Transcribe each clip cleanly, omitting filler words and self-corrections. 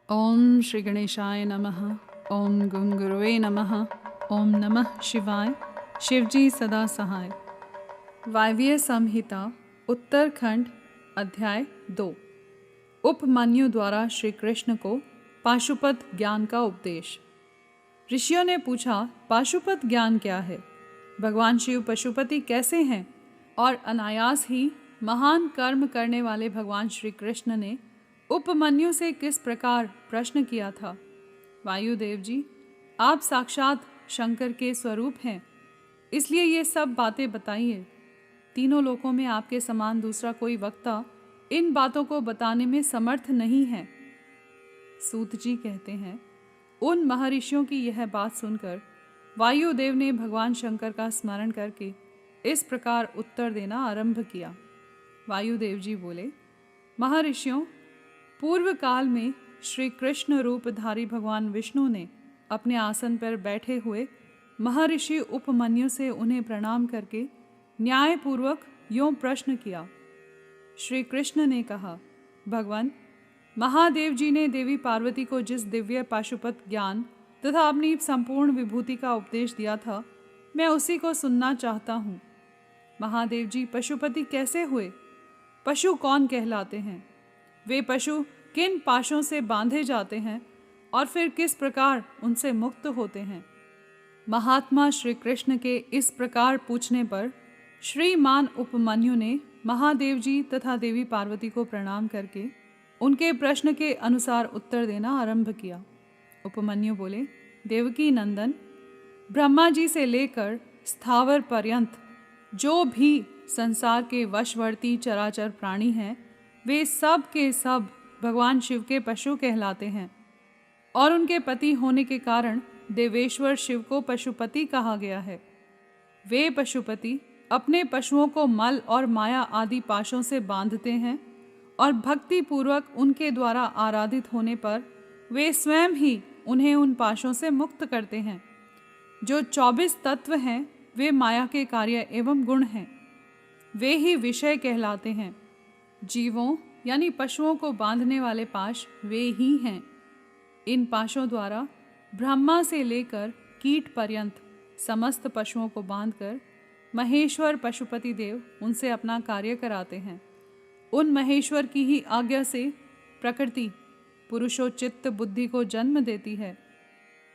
ओम श्री गणेशाय नमः। ओम गं गुरुवे नमः। ओम नमः शिवाय। शिवजी सदा सहाय। वायव्य संहिता उत्तरखंड अध्याय 2। उपमन्यु द्वारा श्री कृष्ण को पाशुपत ज्ञान का उपदेश। ऋषियों ने पूछा, पाशुपत ज्ञान क्या है? भगवान शिव पशुपति कैसे हैं? और अनायास ही महान कर्म करने वाले भगवान श्री कृष्ण ने उपमन्यु से किस प्रकार प्रश्न किया था। वायुदेव जी, आप साक्षात शंकर के स्वरूप हैं, इसलिए ये सब बातें बताइए। तीनों लोकों में आपके समान दूसरा कोई वक्ता इन बातों को बताने में समर्थ नहीं है। सूत जी कहते हैं, उन महर्षियों की यह बात सुनकर वायुदेव ने भगवान शंकर का स्मरण करके इस प्रकार उत्तर देना आरंभ किया। वायुदेव जी बोले, महर्षियों, पूर्व काल में श्री कृष्ण रूपधारी भगवान विष्णु ने अपने आसन पर बैठे हुए महर्षि उपमन्यु से उन्हें प्रणाम करके न्यायपूर्वक यों प्रश्न किया। श्री कृष्ण ने कहा, भगवान, महादेव जी ने देवी पार्वती को जिस दिव्य पाशुपत ज्ञान तथा अपनी संपूर्ण विभूति का उपदेश दिया था, मैं उसी को सुनना चाहता हूँ। महादेव जी पशुपति कैसे हुए? पशु कौन कहलाते हैं? वे पशु किन पाशों से बांधे जाते हैं और फिर किस प्रकार उनसे मुक्त होते हैं? महात्मा श्री कृष्ण के इस प्रकार पूछने पर श्रीमान उपमन्यु ने महादेव जी तथा देवी पार्वती को प्रणाम करके उनके प्रश्न के अनुसार उत्तर देना आरंभ किया। उपमन्यु बोले, देवकी नंदन, ब्रह्मा जी से लेकर स्थावर पर्यंत जो भी संसार के वशवर्ती चराचर प्राणी हैं, वे सब के सब भगवान शिव के पशु कहलाते हैं और उनके पति होने के कारण देवेश्वर शिव को पशुपति कहा गया है। वे पशुपति अपने पशुओं को मल और माया आदि पाशों से बांधते हैं और भक्ति पूर्वक उनके द्वारा आराधित होने पर वे स्वयं ही उन्हें उन पाशों से मुक्त करते हैं। जो 24 तत्व हैं, वे माया के कार्य एवं गुण हैं। वे ही विषय कहलाते हैं। जीवों यानी पशुओं को बांधने वाले पाश वे ही हैं। इन पाशों द्वारा ब्रह्मा से लेकर कीट पर्यंत समस्त पशुओं को बांधकर महेश्वर पशुपति देव उनसे अपना कार्य कराते हैं। उन महेश्वर की ही आज्ञा से प्रकृति पुरुषोचित्त बुद्धि को जन्म देती है।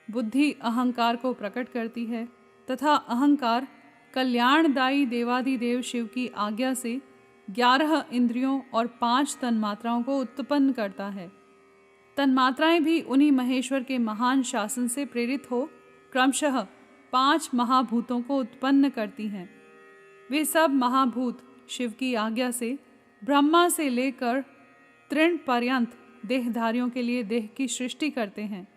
बुद्धि अहंकार को प्रकट करती है तथा अहंकार कल्याणदायी देवादिदेव शिव की आज्ञा से 11 इंद्रियों और 5 तन्मात्राओं को उत्पन्न करता है। तन्मात्राएं भी उन्हीं महेश्वर के महान शासन से प्रेरित हो क्रमशः 5 महाभूतों को उत्पन्न करती हैं। वे सब महाभूत शिव की आज्ञा से ब्रह्मा से लेकर तृण पर्यंत देहधारियों के लिए देह की सृष्टि करते हैं।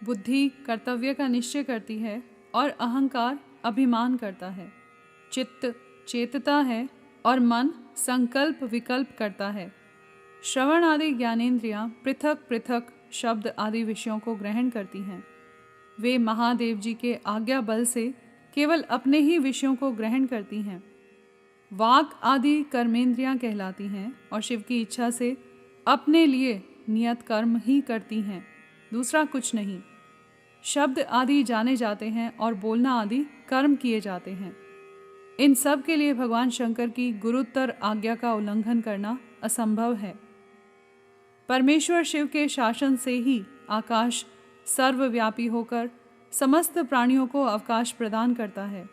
बुद्धि कर्तव्य का निश्चय करती है और अहंकार अभिमान करता है। चित्त चेतता है और मन संकल्प विकल्प करता है। श्रवण आदि ज्ञानेंद्रियां पृथक पृथक शब्द आदि विषयों को ग्रहण करती हैं। वे महादेव जी के आज्ञा बल से केवल अपने ही विषयों को ग्रहण करती हैं। वाक आदि कर्मेंद्रियां कहलाती हैं और शिव की इच्छा से अपने लिए नियत कर्म ही करती हैं, दूसरा कुछ नहीं। शब्द आदि जाने जाते हैं और बोलना आदि कर्म किए जाते हैं। इन सब के लिए भगवान शंकर की गुरुतर आज्ञा का उल्लंघन करना असंभव है। परमेश्वर शिव के शासन से ही आकाश सर्वव्यापी होकर समस्त प्राणियों को अवकाश प्रदान करता है।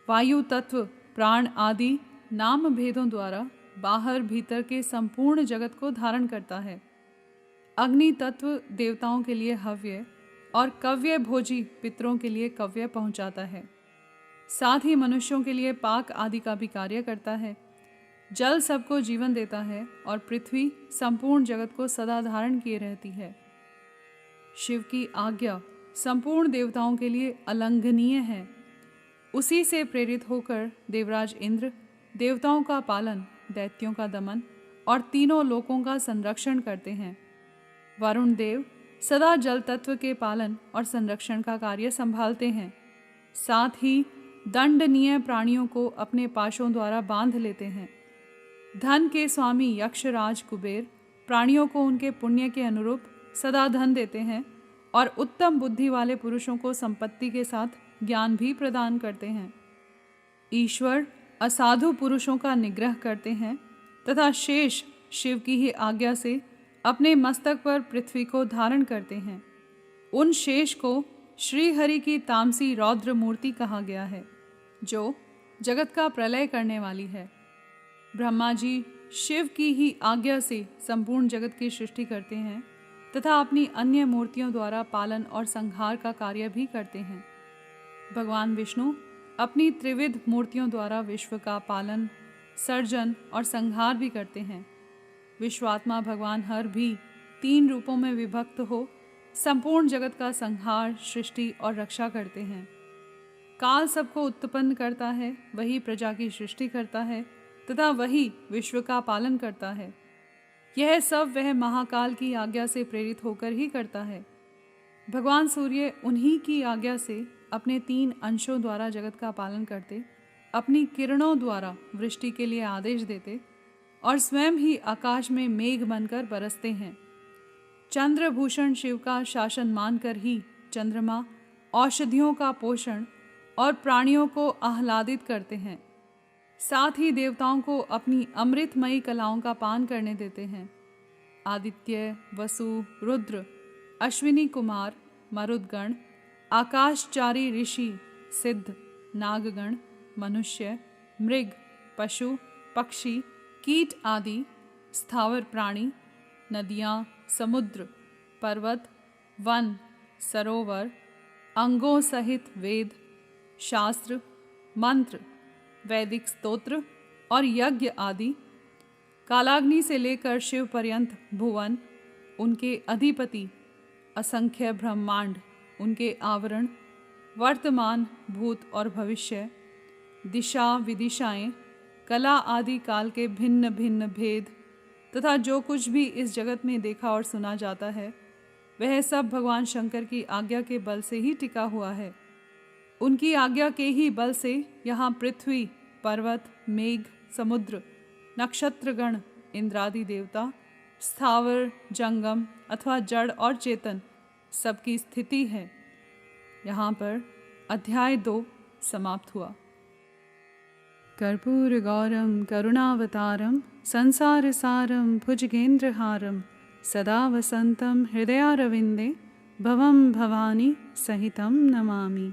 वायु तत्व प्राण आदि नाम भेदों द्वारा बाहर भीतर के संपूर्ण जगत को धारण करता है। अग्नि तत्व देवताओं के लिए हव्य और कव्य भोजी पितरों के लिए कव्य पहुंचाता है। साथ ही मनुष्यों के लिए पाक आदि का भी कार्य करता है। जल सबको जीवन देता है और पृथ्वी संपूर्ण जगत को सदा धारण किए रहती है। शिव की आज्ञा संपूर्ण देवताओं के लिए अलंघनीय है। उसी से प्रेरित होकर देवराज इंद्र देवताओं का पालन, दैत्यों का दमन और तीनों लोकों का संरक्षण करते हैं। वरुण देव सदा जल तत्व के पालन और संरक्षण का कार्य संभालते हैं। साथ ही दंडनीय प्राणियों को अपने पाशों द्वारा बांध लेते हैं। धन के स्वामी यक्षराज कुबेर प्राणियों को उनके पुण्य के अनुरूप सदा धन देते हैं और उत्तम बुद्धि वाले पुरुषों को संपत्ति के साथ ज्ञान भी प्रदान करते हैं। ईश्वर असाधु पुरुषों का निग्रह करते हैं तथा शेष शिव की ही आज्ञा से अपने मस्तक पर पृथ्वी को धारण करते हैं। उन शेष को श्री हरि की तामसी रौद्र मूर्ति कहा गया है, जो जगत का प्रलय करने वाली है। ब्रह्मा जी शिव की ही आज्ञा से संपूर्ण जगत की सृष्टि करते हैं तथा अपनी अन्य मूर्तियों द्वारा पालन और संहार का कार्य भी करते हैं। भगवान विष्णु अपनी त्रिविध मूर्तियों द्वारा विश्व का पालन, सर्जन और संहार भी करते हैं। विश्वात्मा भगवान हर भी 3 रूपों में विभक्त हो संपूर्ण जगत का संहार, सृष्टि और रक्षा करते हैं। काल सबको उत्पन्न करता है, वही प्रजा की सृष्टि करता है तथा वही विश्व का पालन करता है। यह सब वह महाकाल की आज्ञा से प्रेरित होकर ही करता है। भगवान सूर्य उन्हीं की आज्ञा से अपने 3 अंशों द्वारा जगत का पालन करते, अपनी किरणों द्वारा वृष्टि के लिए आदेश देते और स्वयं ही आकाश में मेघ बनकर बरसते हैं। चंद्रभूषण शिव का शासन मानकर ही चंद्रमा औषधियों का पोषण और प्राणियों को आह्लादित करते हैं। साथ ही देवताओं को अपनी अमृतमयी कलाओं का पान करने देते हैं। आदित्य, वसु, रुद्र, अश्विनी कुमार, मरुदगण, आकाशचारी ऋषि, सिद्ध, नागगण, मनुष्य, मृग, पशु, पक्षी, कीट आदि स्थावर प्राणी, नदियाँ, समुद्र, पर्वत, वन, सरोवर, अंगों सहित वेद, शास्त्र, मंत्र, वैदिक स्तोत्र और यज्ञ आदि, कालाग्नि से लेकर शिव पर्यंत भुवन, उनके अधिपति, असंख्य ब्रह्मांड, उनके आवरण, वर्तमान, भूत और भविष्य, दिशा विदिशाएं, कला आदि काल के भिन्न भिन्न भेद तथा जो कुछ भी इस जगत में देखा और सुना जाता है, वह सब भगवान शंकर की आज्ञा के बल से ही टिका हुआ है। उनकी आज्ञा के ही बल से यहाँ पृथ्वी, पर्वत, मेघ, समुद्र, नक्षत्रगण, इंद्रादि देवता, स्थावर, जंगम अथवा जड़ और चेतन सबकी स्थिति है। यहाँ पर अध्याय 2 समाप्त हुआ। कर्पूर गौरम करुणावतारम संसार सारम भुजगेंद्रहारम सदा वसंतम हृदयारविंदे भवम भवानी सहितं नमामि।